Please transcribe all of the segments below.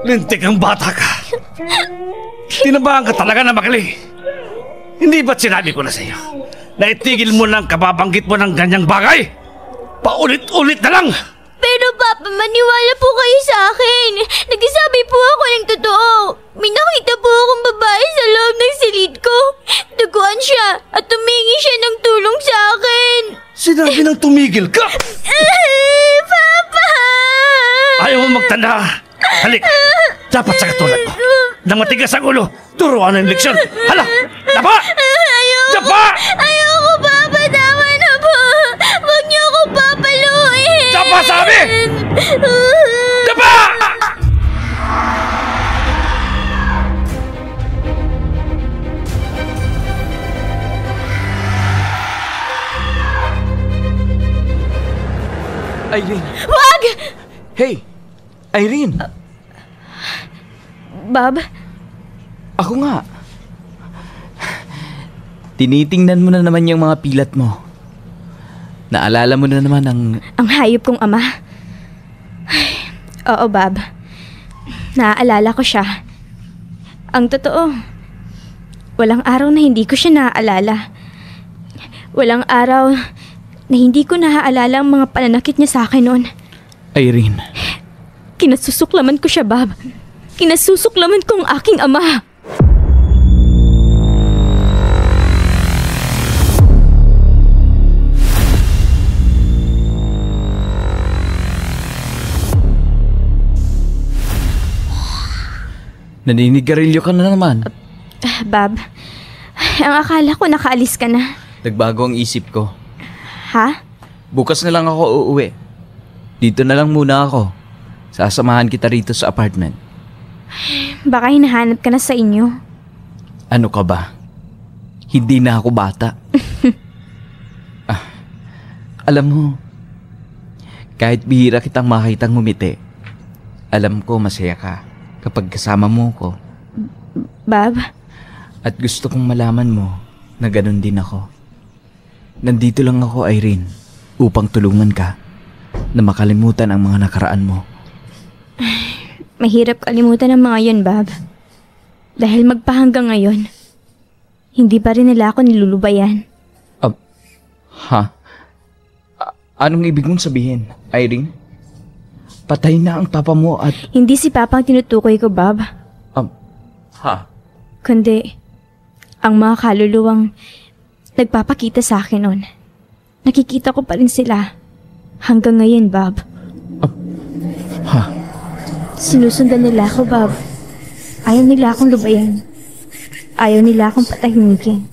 Lintik ang bata ka. Tinabahan ka talaga na magaling. Hindi ba't sinabi ko na sa iyo na itigil mo ng kababanggit mo ng ganyang bagay? Paulit-ulit na lang. Pero Papa, maniwala po kayo sa akin. Nagsasabi po ako ng totoo. May nakita po akong babae sa loob ng silid ko. Duguan siya at tumingi siya ng tulong sa akin. Sinabi ng tumigil ka? Papa! Ayaw mo magtanda. Halik, dapat sa katulad mo. Nang matigas ang ulo, turuan ang leksyon. Hala, dapa! Dapa! Ayoko, Papa. Tama na po. Huwag niyo ako papaluin. Dapa, sabi! Dapa! Irene! Wag! Hey! Irene! Bob? Ako nga. Tinitingnan mo na naman yung mga pilat mo. Naalala mo na naman ang hayop kong ama. Oo, Bob. Naaalala ko siya. Ang totoo, walang araw na hindi ko siya naaalala. Walang araw na hindi ko naaalala ang mga pananakit niya sa akin noon. Irene. Kinasusuklaman ko siya, Bob. Kinasusuklaman ko ang aking ama. Naninigarilyo ka na naman. Bob, ang akala ko nakaalis ka na. Nagbago ang isip ko. Ha? Bukas na lang ako uuwi. Dito na lang muna ako. Sasamahan kita rito sa apartment. Baka hinahanap ka na sa inyo. Ano ka ba? Hindi na ako bata. Alam mo, kahit bihira kitang makitang ngumiti, alam ko masaya ka kapag kasama mo ko. Bob? At gusto kong malaman mo na ganun din ako. Nandito lang ako, Irene, upang tulungan ka na makalimutan ang mga nakaraan mo. Mahirap kalimutan ang mga yun, Bob. Dahil magpahanggang ngayon, hindi pa rin nila ako nilulubayan. Anong ibig mong sabihin, Irene? Patay na ang papa mo at... Hindi si Papa ang tinutukoy ko, Bob. Kundi, ang mga kaluluwang nagpapakita sa akin noon. Nakikita ko pa rin sila hanggang ngayon, Bob. Sinusundan nila ako, Bob. Ayaw nila akong lubayan. Ayaw nila akong patahimikin.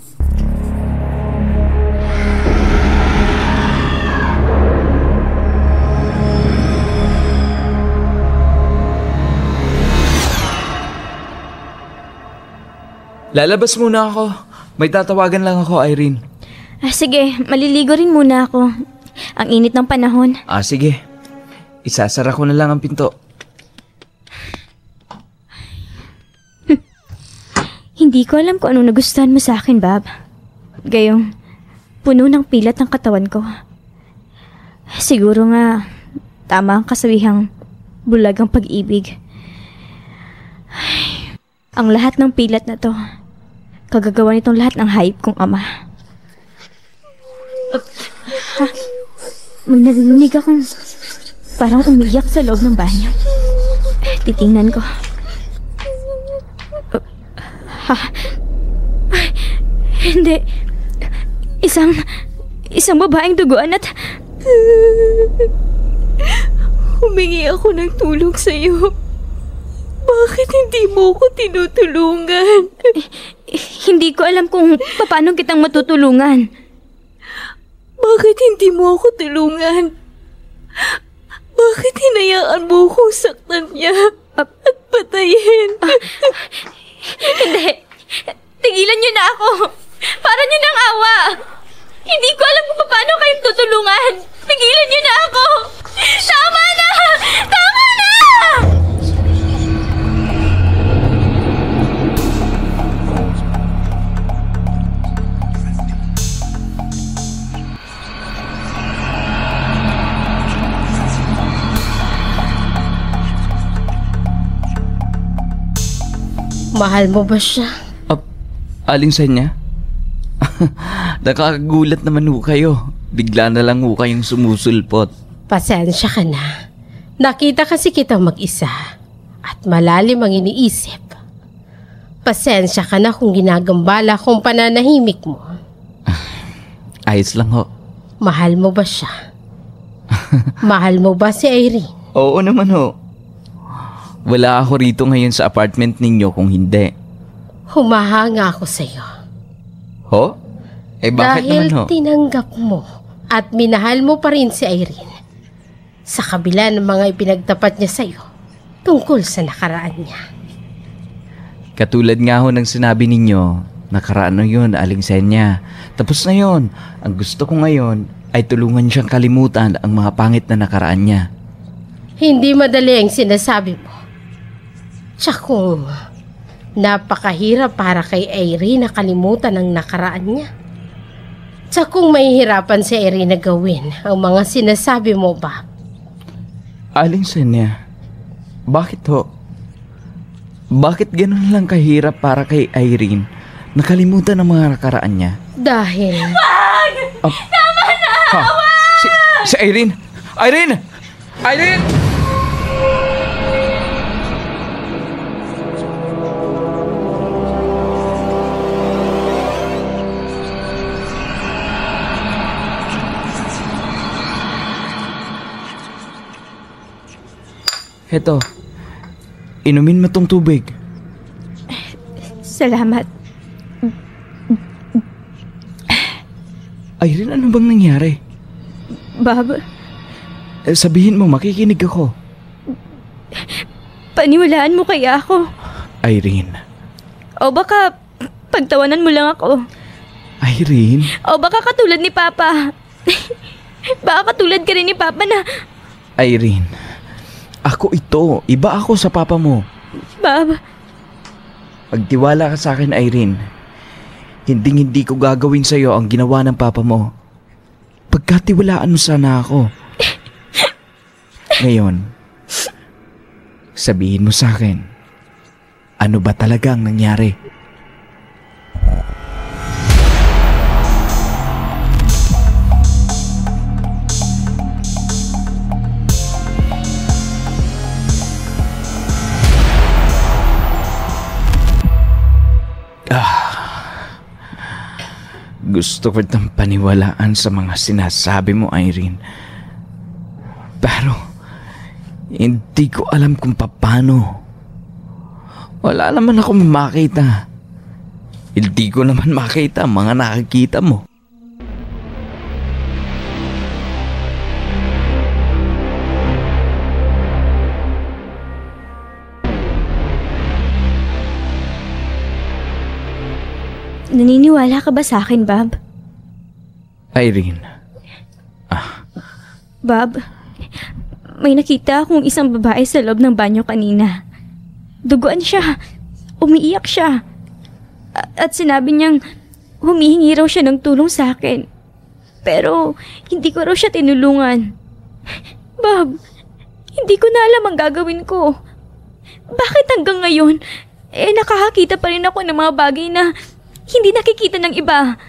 Lalabas muna ako. May tatawagan lang ako, Irene. Sige, maliligo rin muna ako. Ang init ng panahon. Sige. Isasara ko na lang ang pinto. Hindi ko alam kung anong nagustuhan mo sa akin, Bob. Gayong puno ng pilat ng katawan ko. Siguro nga, tama ang kasabihang bulag ang pag-ibig. Ang lahat ng pilat na to, kagagawa nitong lahat ng hayop kong ama. May narinig akong parang umiyak sa loob ng banyo. Titingnan ko. Hindi. Isang babaeng duguan at... Humingi ako ng tulong sa iyo. Bakit hindi mo ko tinutulungan? Hindi ko alam kung paano kitang matutulungan. Bakit hindi mo ako tulungan? Bakit hinayaan mo kong saktan niya at patayin? Hindi. Tigilan niyo na ako. Para niyo ng awa. Hindi ko alam kung paano kayong tutulungan. Tigilan niyo na ako. Tama na! Tama na! Mahal mo ba siya? Aling sa niya? Nakakagulat naman ho kayo. Bigla na lang ho kayong sumusulpot. Pasensya ka na. Nakita kasi kitang mag-isa at malalim ang iniisip. Pasensya ka na kung ginagambala kong pananahimik mo. Ayos lang ho. Mahal mo ba siya? Mahal mo ba si Irene? Oo naman ho. Wala ako rito ngayon sa apartment ninyo kung hindi. Humahanga ako sa'yo. Ho? Bakit dahil naman ho? tinanggap mo at minahal mo pa rin si Irene. Sa kabila ng mga ipinagtapat niya sa'yo tungkol sa nakaraan niya. Katulad nga ho ng sinabi ninyo, nakaraan na yun, Aling Senya. Tapos na yun. Ang gusto ko ngayon ay tulungan siyang kalimutan ang mga pangit na nakaraan niya. Hindi madali ang sinasabi mo. Tsakong napakahirap para kay Irene na kalimutan ang nakaraan niya. Tsakong mahihirapan si Irene na gawin ang mga sinasabi mo, Bob. Aling Senya, bakit ho? Bakit ganun lang kahirap para kay Irene nakalimutan ang mga nakaraan niya? Dahil... Tama na! Si Irene! Irene! Irene! Heto, inumin mo tong tubig. Salamat. Irene, ano bang nangyari? Bob, Sabihin mo, makikinig ako. paniwalaan mo kaya ako? Irene. O baka pagtawanan mo lang ako? Irene? O baka katulad ni Papa? Baka katulad ka rin ni Papa na... Irene, ako ito. Iba ako sa papa mo. Bob, Pagtiwala ka sa akin, Irene. Hindi ko gagawin sa'yo ang ginawa ng papa mo. Pagkatiwalaan mo sana ako. Ngayon, sabihin mo sa akin, ano ba talaga ang nangyari? Gusto ko itang paniwalaan sa mga sinasabi mo, Irene. Pero, hindi ko alam kung paano. Wala naman ako makita. Hindi ko naman makita ang mga nakikita mo. naniniwala ka ba sa akin, Bob? Irene. Bob, may nakita akong isang babae sa loob ng banyo kanina. Duguan siya. Umiiyak siya. At sinabi niyang humihingi raw siya ng tulong sa akin. Pero hindi ko raw siya tinulungan. Bob, hindi ko na alam ang gagawin ko. Bakit hanggang ngayon, nakakakita pa rin ako ng mga bagay na hindi nakikita ng iba?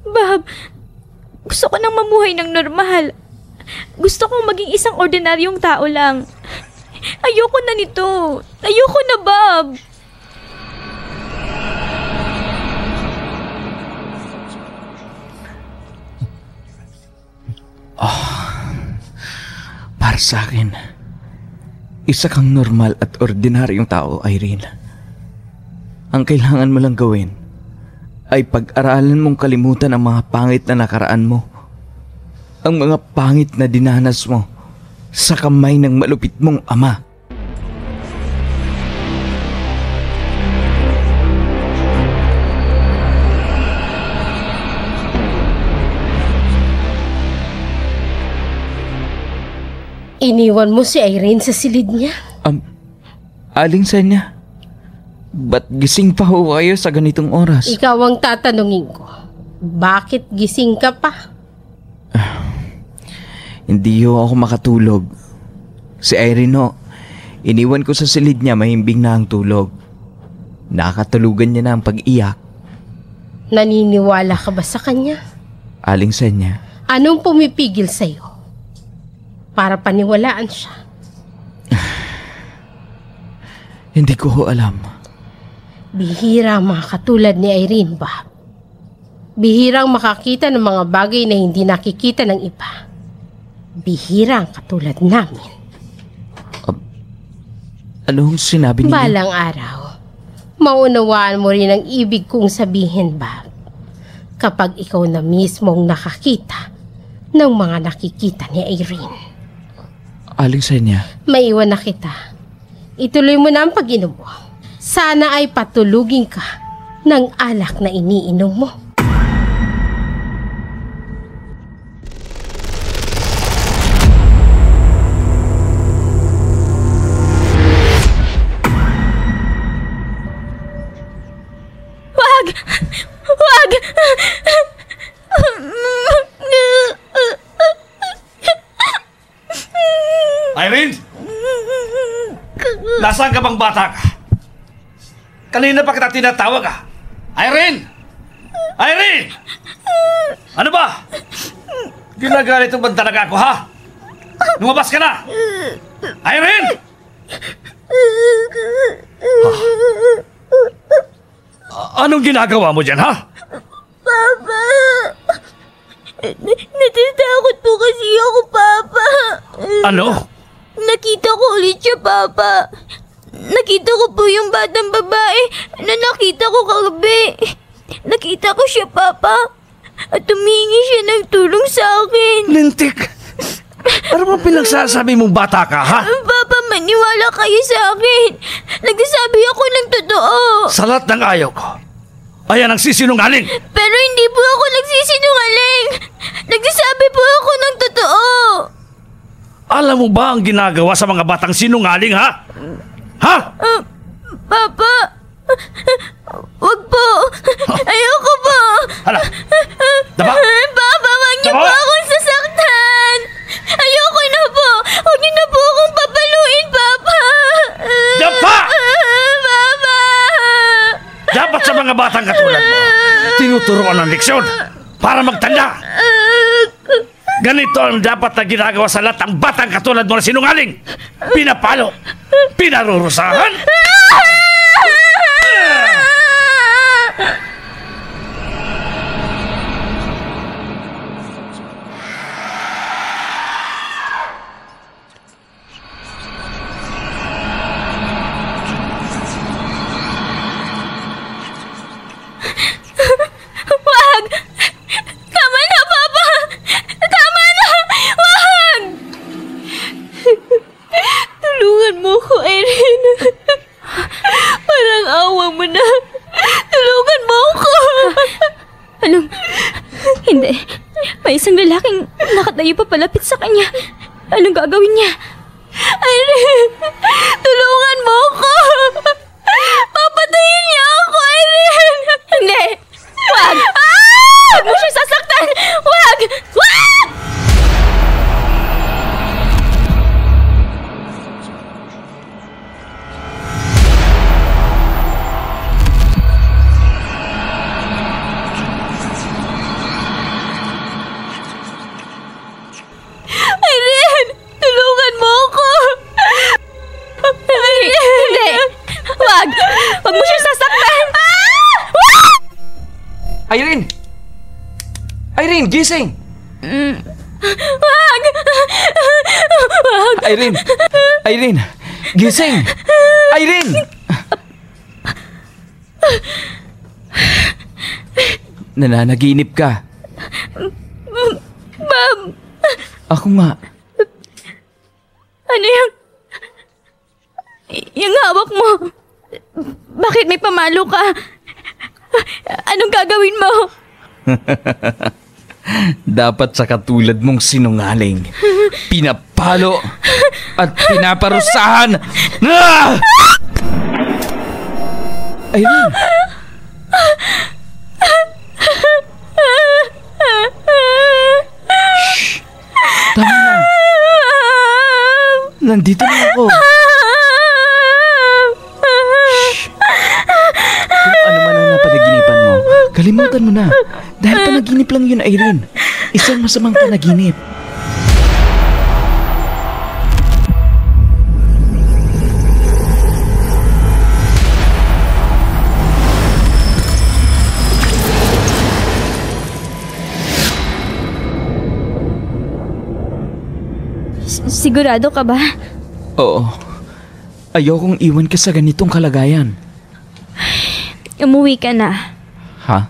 Bob, gusto ko nang mamuhay ng normal. Gusto kong maging isang ordinaryong tao lang. Ayoko na nito. Ayoko na, Bob. Para sa akin, isa kang normal at ordinaryong tao, Irene. Ang kailangan mo lang gawin ay pag-aralan mong kalimutan ang mga pangit na nakaraan mo. Ang mga pangit na dinanas mo sa kamay ng malupit mong ama. Iniwan mo si Irene sa silid niya? Aling sa niya? Ba't gising pa ho kayo sa ganitong oras? Ikaw ang tatanungin ko. Bakit gising ka pa? Hindi ho ako makatulog. Si Irene ho, iniwan ko sa silid niya, mahimbing na ang tulog. Nakatulugan niya na ang pag-iyak. Naniniwala ka ba sa kanya? Aling Senya, Anong pumipigil sa'yo? Para paniwalaan siya. hindi ko ho alam. Bihira ang mga katulad ni Irene, Bob. Bihirang makakita ng mga bagay na hindi nakikita ng iba. Bihira ang katulad namin. Anong sinabi niyo? Balang araw, maunawaan mo rin ang ibig kong sabihin, Bob. Kapag ikaw na mismong nakakita ng mga nakikita ni Irene. Aling Senya, Maiwan na kita. Ituloy mo na ang pag-inom mo. Sana ay patulugin ka ng alak na iniinom mo. Wag! Wag! Irene! Nasaan ka bang bata ka? Kanina pa kita tinatawag ah. Irene! Irene! Ano ba? Ginagalit mo ba talaga ako ha? Lumabas ka na! Irene! Anong ginagawa mo dyan ha? Papa! Natatakot po kasi ako, Papa. Ano? Nakita ko ulit siya, Papa. Nakita ko po yung batang babae na nakita ko kagabi. Nakita ko siya, Papa. At tumingi siya ng tulong sa akin. Lintik! Ano ba pinagsasabi mong bata ka ha? Papa, maniwala kayo sa akin. Nagsasabi ako ng totoo. Sa lahat ng ayaw ko, ayan ang sisinungaling! Pero hindi po ako nagsisinungaling. Nagsasabi po ako ng totoo. Alam mo ba ang ginagawa sa mga batang sinungaling ha? Ha? Papa, wag po. Ayoko po. Hala! Daba! Papa, wag niyo Daba! po akong sasaktan. Ayoko na po. Huwag niyo na po akong papaluin, Papa. Daba! Papa! Dapat sa mga batang katulad mo, tinuturuan ng leksyon para magtanda. Ganito ang dapat na ginagawa sa lahat ng batang katulad mo na sinungaling. Pinapalo, pinarurusahan. Wag! Tama na, Papa! Tama na! Wag! Tulungan mo ko, Irene. Parang awa mo na. Tulungan mo ko. Anong? Hindi. May isang lalaking nakatayo pa palapit sa kanya. Anong gagawin niya? Irene! Tulungan mo ko! Papatayin niya ako, Irene! Hindi! Wag! Wag mo siya sasaktan! Wag! Wag! Irene! Tulungan mo ako! Irene! Hindi! Wag! Wag mo siya sasaktan! Wag! Irene! Irene, gising! Wag! Wag! Irene! Irene! Gising! Irene! Nananaginip ka. Bob! Ako nga. Ano yung... Yung hawak mo? Bakit may pamalo ka? Anong gagawin mo? Dapat sa katulad mong sinungaling, pinapalo at pinaparusahan. Ah! Irene! Shh! Tama na. Nandito na ako. Shh! Kalimutan mo na. Dahil panaginip lang yun, Irene. Isang masamang panaginip. Sigurado ka ba? Oo. Ayokong iwan ka sa ganitong kalagayan. Umuwi ka na. Ha?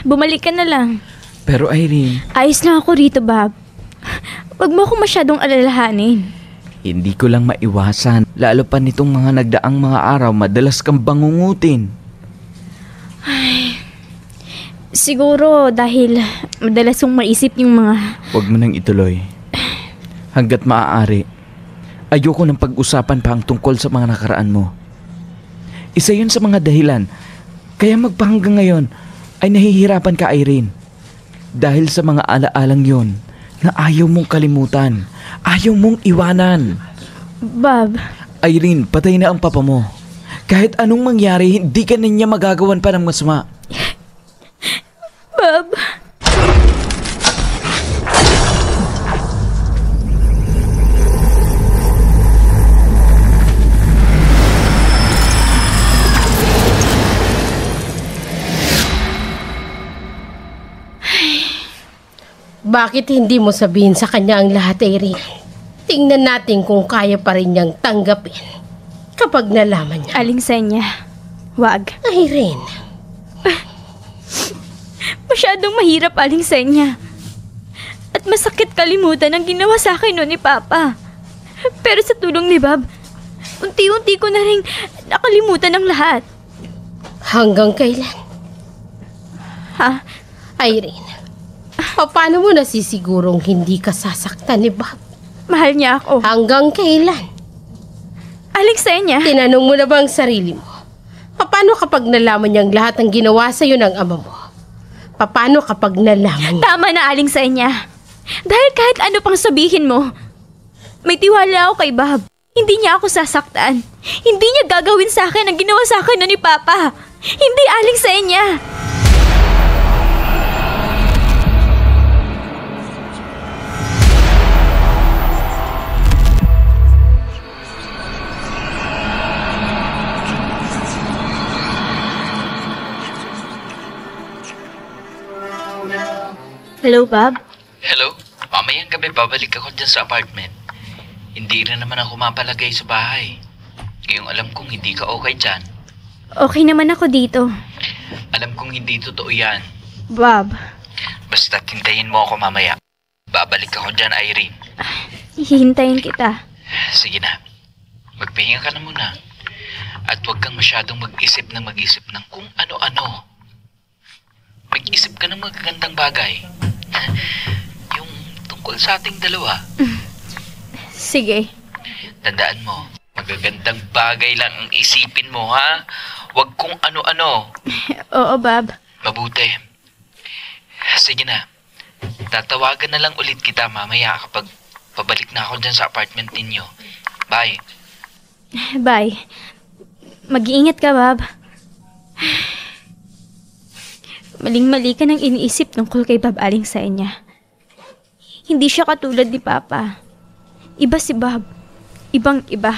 Bumalik ka na lang. Pero Irene, Ayos lang ako rito, Bob. Huwag mo ako masyadong alalahanin. hindi ko lang maiwasan. Lalo pa nitong mga nagdaang mga araw, madalas kang bangungutin. Siguro dahil madalas kong maisip yung mga... Huwag mo nang ituloy. Hanggat maaari, ayoko nang pag-usapan pa ang tungkol sa mga nakaraan mo. Isa yun sa mga dahilan. Kaya magpahanggang ngayon ay nahihirapan ka, Irene. Dahil sa mga alaalang yon na ayaw mong kalimutan. Ayaw mong iwanan. Bob, Irene, patay na ang papa mo. Kahit anong mangyari, hindi ka na niya magagawan pa ng masama. Bob. Bakit hindi mo sabihin sa kanya ang lahat, Irene? Tingnan natin kung kaya pa rin niyang tanggapin kapag nalaman niya. Aling Senya, wag. Irene, Masyadong mahirap, Aling Senya. At masakit kalimutan ang ginawa sa akin noon ni Papa. Pero sa tulong ni Bob, unti-unti ko na rin nakalimutan ang lahat. hanggang kailan? Ha? Irene, paano mo nasisigurong hindi ka sasaktan ni Bob? Mahal niya ako. Hanggang kailan? Aling Senya, Tinanong mo na ba ang sarili mo? Paano kapag nalaman niyang lahat ng ginawa sa'yo ng ama mo? Paano kapag nalaman niya? tama na, Aling Senya. Dahil kahit ano pang sabihin mo, may tiwala ako kay Bob. Hindi niya ako sasaktan. Hindi niya gagawin sa akin ang ginawa sa akin ni Papa. Hindi, Aling Senya. Hello, Bob? Hello? Mamayang gabi babalik ako dyan sa apartment. Hindi rin naman ako mapalagay sa bahay. Ngayong alam kong hindi ka okay dyan. Okay naman ako dito. Alam kong hindi totoo yan. Bob, Basta hintayin mo ako mamaya. Babalik ako dyan, Irene. hihintayin kita. Sige na. Magpahinga ka na muna. At huwag kang masyadong mag-isip ng kung ano-ano. Mag-isip ka ng magagandang bagay. Yung tungkol sa ating dalawa. Sige. Tandaan mo, magagandang bagay lang ang isipin mo, ha? Huwag kung ano-ano. Oo, Bob. Mabuti. Sige na. Tatawagan na lang ulit kita mamaya kapag pabalik na ako dyan sa apartment ninyo. Bye. Bye. Mag-iingat ka, Bob. Maling-mali ka nang iniisip tungkol kay Bob, Aling Senya. Hindi siya katulad ni Papa. Iba si Bob. Ibang-iba.